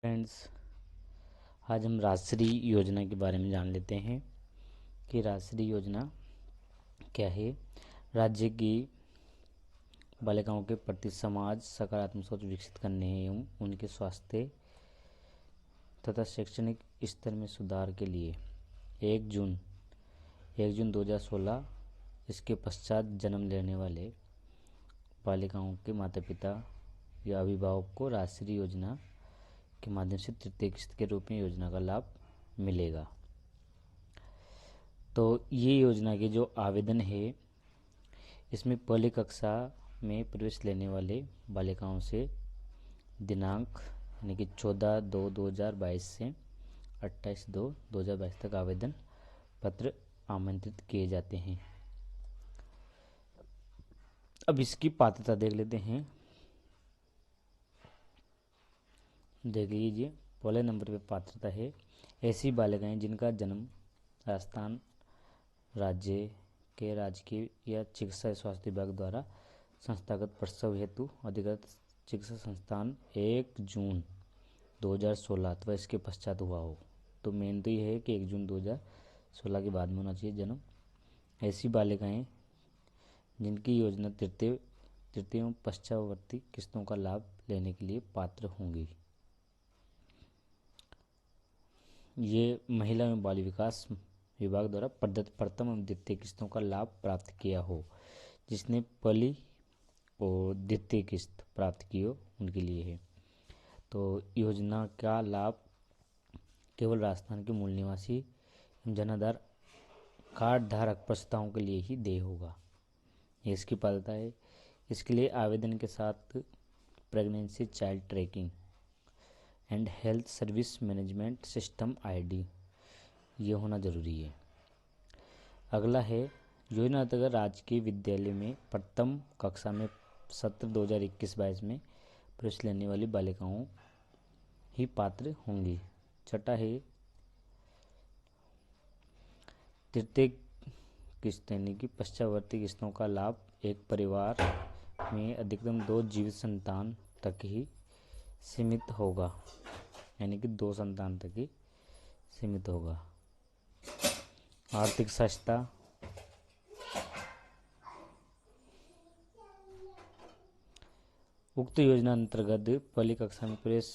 Friends, आज हम राजश्री योजना के बारे में जान लेते हैं कि राजश्री योजना क्या है। राज्य की बालिकाओं के प्रति समाज सकारात्मक सोच विकसित करने एवं उनके स्वास्थ्य तथा शैक्षणिक स्तर में सुधार के लिए 1 जून 2016 इसके पश्चात जन्म लेने वाले बालिकाओं के माता पिता या अभिभावक को राजश्री योजना के माध्यम से तृतीय किस्त के रूप में योजना का लाभ मिलेगा। तो ये योजना के जो आवेदन है, इसमें पहली कक्षा में प्रवेश लेने वाले बालिकाओं से दिनांक यानी कि 14/2/2022 से 28/2/2022 तक आवेदन पत्र आमंत्रित किए जाते हैं। अब इसकी पात्रता देख लेते हैं। देख लीजिए, पहले नंबर पे पात्रता है ऐसी बालिकाएं जिनका जन्म राजस्थान राज्य के राजकीय या चिकित्सा स्वास्थ्य विभाग द्वारा संस्थागत प्रसव हेतु अधिकृत चिकित्सा संस्थान 1 जून 2016 अथवा इसके पश्चात हुआ हो। तो मेन तो ये है कि 1 जून 2016 के बाद में होना चाहिए जन्म। ऐसी बालिकाएं जिनकी योजना तृतीय एवं पश्चावर्ती किस्तों का लाभ लेने के लिए पात्र होंगी। ये महिला एवं बाल विकास विभाग द्वारा प्रदत्त प्रथम एवं द्वितीय किस्तों का लाभ प्राप्त किया हो। जिसने पहली और द्वितीय किस्त प्राप्त की हो उनके लिए है। तो योजना का लाभ केवल राजस्थान के मूल निवासी एवं जनाधार कार्ड धारक प्रस्तावों के लिए ही देय होगा। ये इसकी पात्रता है। इसके लिए आवेदन के साथ pregnancy child trekking and health service management system ID ये होना जरूरी है। अगला है योजना अंतर्गत राजकीय विद्यालय में प्रथम कक्षा में सत्र 2021-22 में प्रवेश लेने वाली बालिकाओं ही पात्र होंगी। छठा है तृतीय किस्त यानी कि पश्चावर्ती किस्तों का लाभ एक परिवार में अधिकतम 2 जीवित संतान तक ही सीमित होगा, यानी कि 2 संतान तक ही सीमित होगा। आर्थिक सहायता उक्त योजना अंतर्गत पहली कक्षा में प्रवेश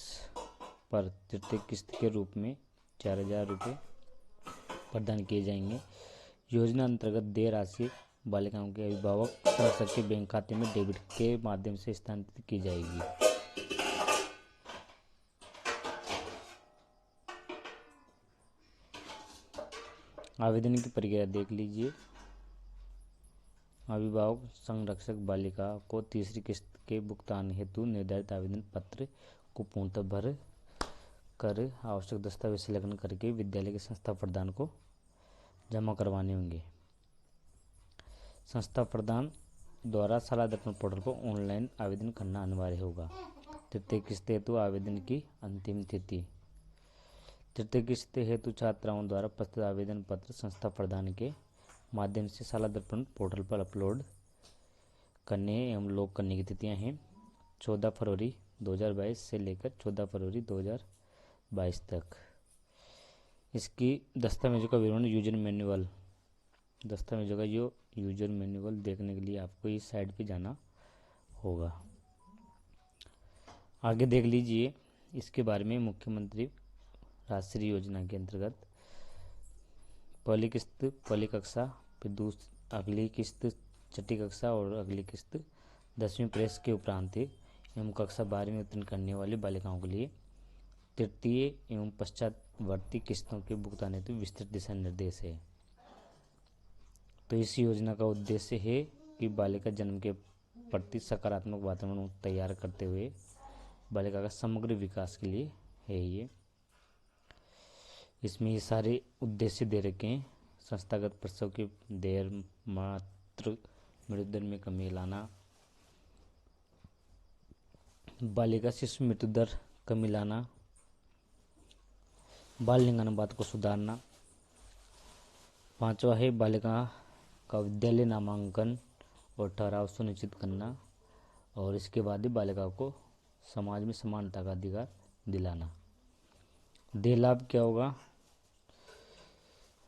पर तृतीय किस्त के रूप में 4000 रुपये प्रदान किए जाएंगे। योजना अंतर्गत देय राशि बालिकाओं के अभिभावक संरक्षक के बैंक खाते में डेबिट के माध्यम से स्थानांतरित की जाएगी। आवेदन की प्रक्रिया देख लीजिए। अभिभावक संरक्षक बालिका को तीसरी किस्त के भुगतान हेतु निर्धारित आवेदन पत्र को पूर्णतः भर कर आवश्यक दस्तावेज संलग्न करके विद्यालय के संस्था प्रधान को जमा करवाने होंगे। संस्था प्रधान द्वारा शाला दर्पण पोर्टल पर ऑनलाइन आवेदन करना अनिवार्य होगा। तृतीय किस्त हेतु आवेदन की अंतिम तिथि। तृतीय किस्त हेतु छात्राओं द्वारा प्रस्तुत आवेदन पत्र संस्था प्रधान के माध्यम से शाला दर्पण पोर्टल पर अपलोड करने एवं लॉक करने की तिथियां हैं 14 फरवरी 2022 से लेकर 14 फरवरी 2022 तक। इसकी दस्तावेजों का विवरण यूजर मैनुअल दस्तावेजों का यूजर मैनुअल देखने के लिए आपको इस साइट पे जाना होगा। आगे देख लीजिए इसके बारे में। मुख्यमंत्री राजश्री योजना के अंतर्गत पहली किस्त पहली कक्षा, फिर अगली किस्त छठी कक्षा और अगली किस्त 10वीं प्रेस के उपरांत एवं कक्षा 12 में उत्तीर्ण करने वाली बालिकाओं के लिए तृतीय एवं पश्चातवर्ती किस्तों के भुगतान हेतु विस्तृत दिशा निर्देश है। तो इस योजना का उद्देश्य है कि बालिका जन्म के प्रति सकारात्मक वातावरण तैयार करते हुए बालिका का समग्र विकास के लिए है। ये इसमें ये सारे उद्देश्य दे रखे हैं। संस्थागत प्रसव की देर, मातृ मृत्यु दर में कमी लाना, बालिका शिशु मृत्यु दर कमी लाना, बाल लिंगानुपात को सुधारना। 5वां है बालिका का विद्यालय नामांकन और ठहराव सुनिश्चित करना, और इसके बाद ही बालिका को समाज में समानता का अधिकार दिलाना। देय लाभ क्या होगा?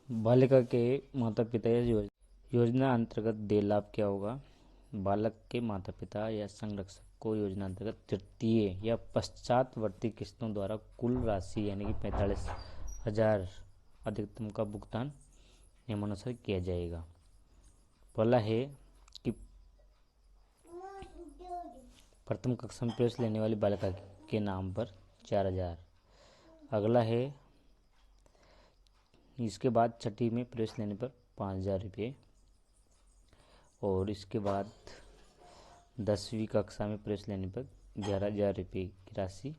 बालिका के माता पिता या योजना अंतर्गत देय लाभ क्या होगा? बालक के माता पिता या संरक्षक को योजना अंतर्गत तृतीय या पश्चातवर्ती किस्तों द्वारा कुल राशि यानी कि 45,000 अधिकतम का भुगतान नियमानुसार किया जाएगा। पहला है कि प्रथम कक्षा में प्रवेश लेने वाली बालिका के नाम पर 4,000। अगला है इसके बाद छठी में प्रवेश लेने पर 5,000 रुपये, और इसके बाद 10वीं कक्षा में प्रवेश लेने पर 11,000 रुपये की राशि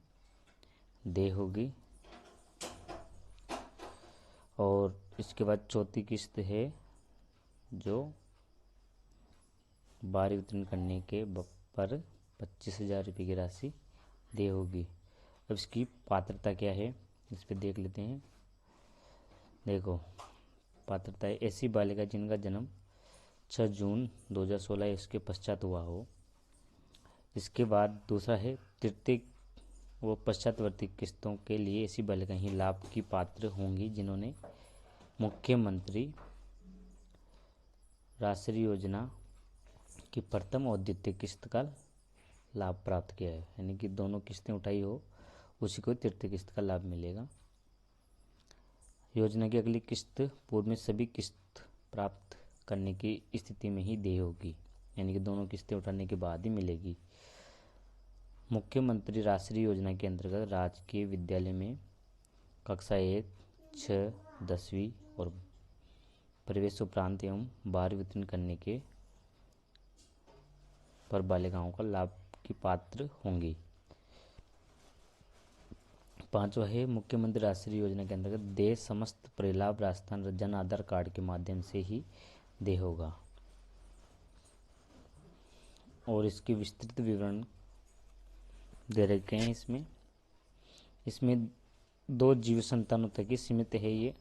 देय होगी। और इसके बाद चौथी किस्त है जो 12वीं उत्तीर्ण करने के पर 25,000 रुपये की राशि देय होगी। अब इसकी पात्रता क्या है इस पर देख लेते हैं। देखो, पात्रता है ऐसी बालिका जिनका जन्म 6 जून 2016 इसके पश्चात हुआ हो। इसके बाद दूसरा है तृतीय व पश्चातवर्ती किस्तों के लिए ऐसी बालिका ही लाभ की पात्र होंगी जिन्होंने मुख्यमंत्री राष्ट्रीय योजना की प्रथम और द्वितीय किस्त का लाभ प्राप्त किया है, यानी कि दोनों किस्तें उठाई हो उसी को तृतीय किस्त का लाभ मिलेगा। योजना की अगली किस्त पूर्व में सभी किस्त प्राप्त करने की स्थिति में ही देय होगी, यानी कि दोनों किस्तें उठाने के बाद ही मिलेगी। मुख्यमंत्री राष्ट्रीय योजना के अंतर्गत राजकीय विद्यालय में कक्षा 1, 6, 10वीं और प्रवेश उपरांत एवं 12वीं उत्तीर्ण करने के पर बालिकाओं का लाभ की पात्र होंगी। पांचवा है मुख्यमंत्री राष्ट्रीय योजना के अंतर्गत देय समस्त परिलाभ राजस्थान जन आधार कार्ड के माध्यम से ही देय होगा। और इसके विस्तृत विवरण दे रखे हैं इसमें 2 जीव संतानों तक ही सीमित है। ये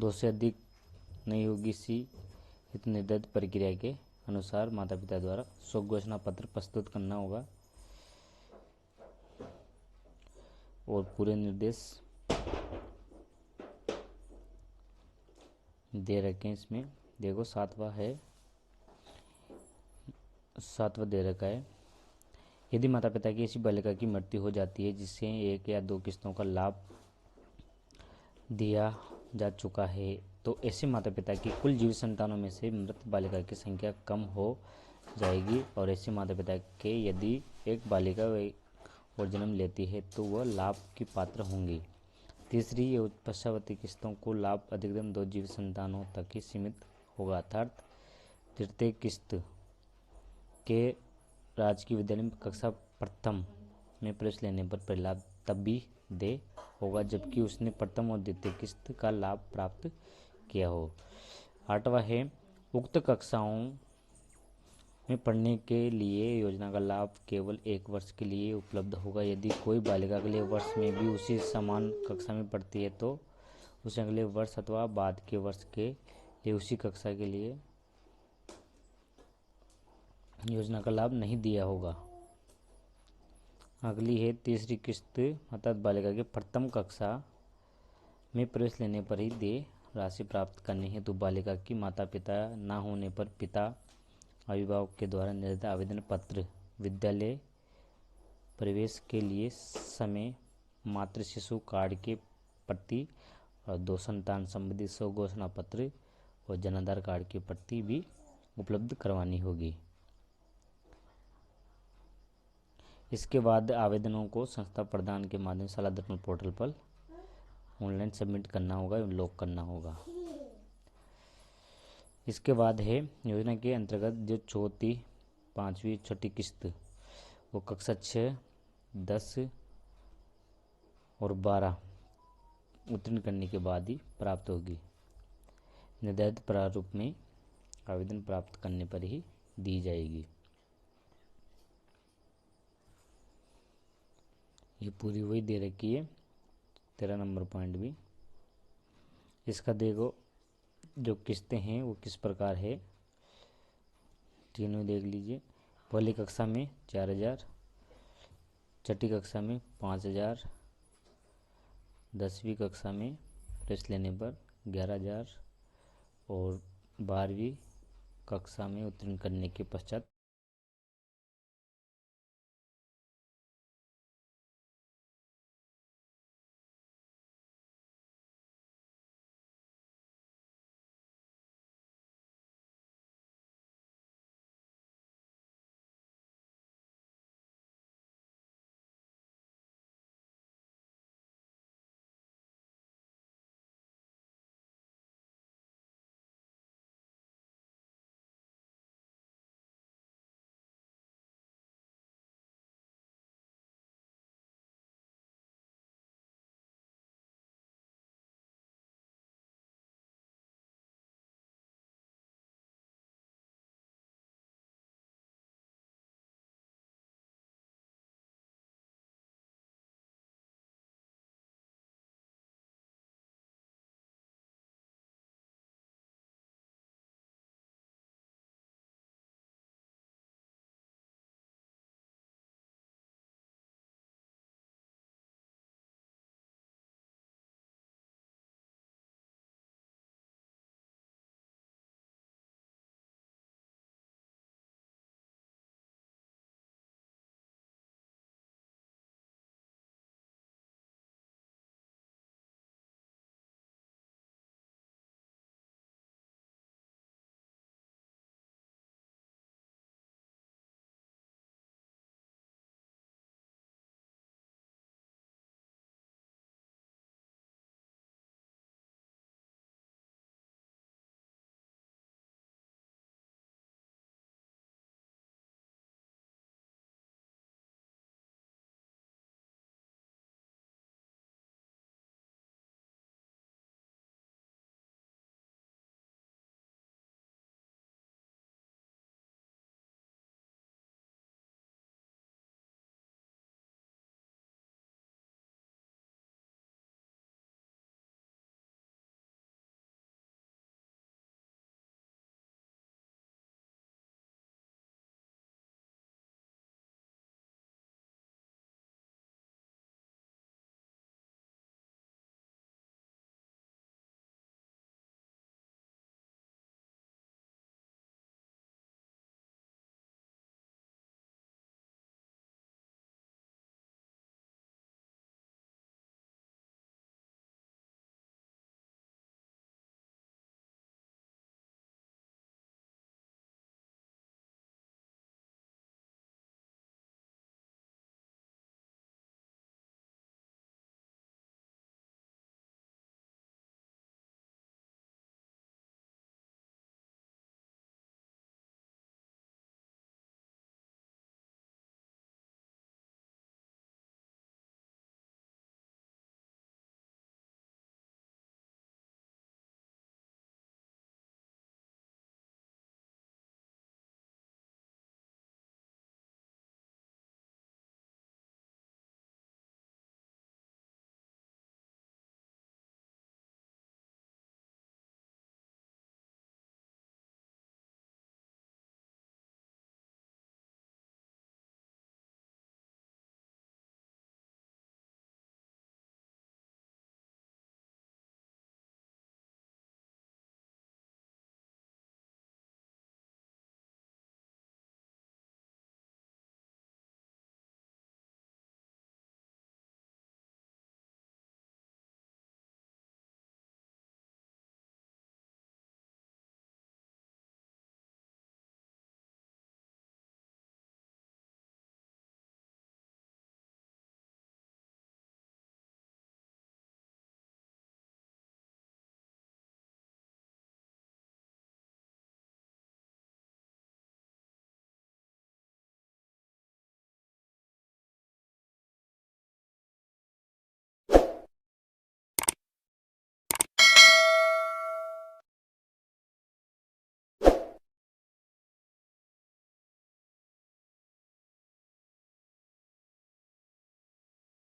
2 से अधिक नहीं होगी। इसी हेतु निर्धारित प्रक्रिया के अनुसार माता पिता द्वारा स्वघोषणा पत्र प्रस्तुत करना होगा और पूरे निर्देश दे रखे हैं इसमें। देखो, सातवां दे रखा है। यदि माता पिता की ऐसी बालिका की मृत्यु हो जाती है जिससे 1 या 2 किस्तों का लाभ दिया जा चुका है तो ऐसे माता पिता की कुल जीवित संतानों में से मृत बालिका की संख्या कम हो जाएगी। और ऐसे माता पिता के यदि एक बालिका और जन्म लेती है तो वह लाभ की पात्र होंगी। तीसरी एवं पश्चातवर्ती किस्तों को लाभ अधिकतम 2 जीवित संतानों तक ही सीमित होगा, अर्थात तृतीय किस्त के राजकीय विद्यालय में कक्षा प्रथम में प्रवेश लेने पर परिलाभ तब भी देय होगा जबकि उसने प्रथम और द्वितीय किस्त का लाभ प्राप्त किया हो। आठवां है उक्त कक्षाओं में पढ़ने के लिए योजना का लाभ केवल 1 वर्ष के लिए उपलब्ध होगा। यदि कोई बालिका अगले वर्ष में भी उसी समान कक्षा में पढ़ती है तो उसे अगले वर्ष अथवा बाद के वर्ष के लिए उसी कक्षा के लिए योजना का लाभ नहीं दिया होगा। अगली है तीसरी किस्त, अर्थात बालिका के प्रथम कक्षा में प्रवेश लेने पर ही देय राशि प्राप्त करने हेतु बालिका की माता पिता न होने पर पिता अभिभावक के द्वारा निर्धारित आवेदन पत्र, विद्यालय प्रवेश के लिए समय मातृ शिशु कार्ड के प्रति और 2 संतान संबंधी स्वघोषणा पत्र और जनाधार कार्ड की प्रति भी उपलब्ध करवानी होगी। इसके बाद आवेदनों को संस्था प्रदान के माध्यम से शाला दर्पण पोर्टल पर ऑनलाइन सबमिट करना होगा एवं लॉक करना होगा। इसके बाद है योजना के अंतर्गत जो चौथी, 5वीं, छठी किस्त वो कक्षा 6, 10 और 12 उत्तीर्ण करने के बाद ही प्राप्त होगी। निर्धारित प्रारूप में आवेदन प्राप्त करने पर ही दी जाएगी। ये पूरी वही दे रखी है 13 नंबर पॉइंट भी। इसका देखो जो किस्तें हैं वो किस प्रकार है, तीनों देख लीजिए। पहली कक्षा में 4,000, छठी कक्षा में 5,000, 10वीं कक्षा में प्रवेश लेने पर 11,000 और 12वीं कक्षा में उत्तीर्ण करने के पश्चात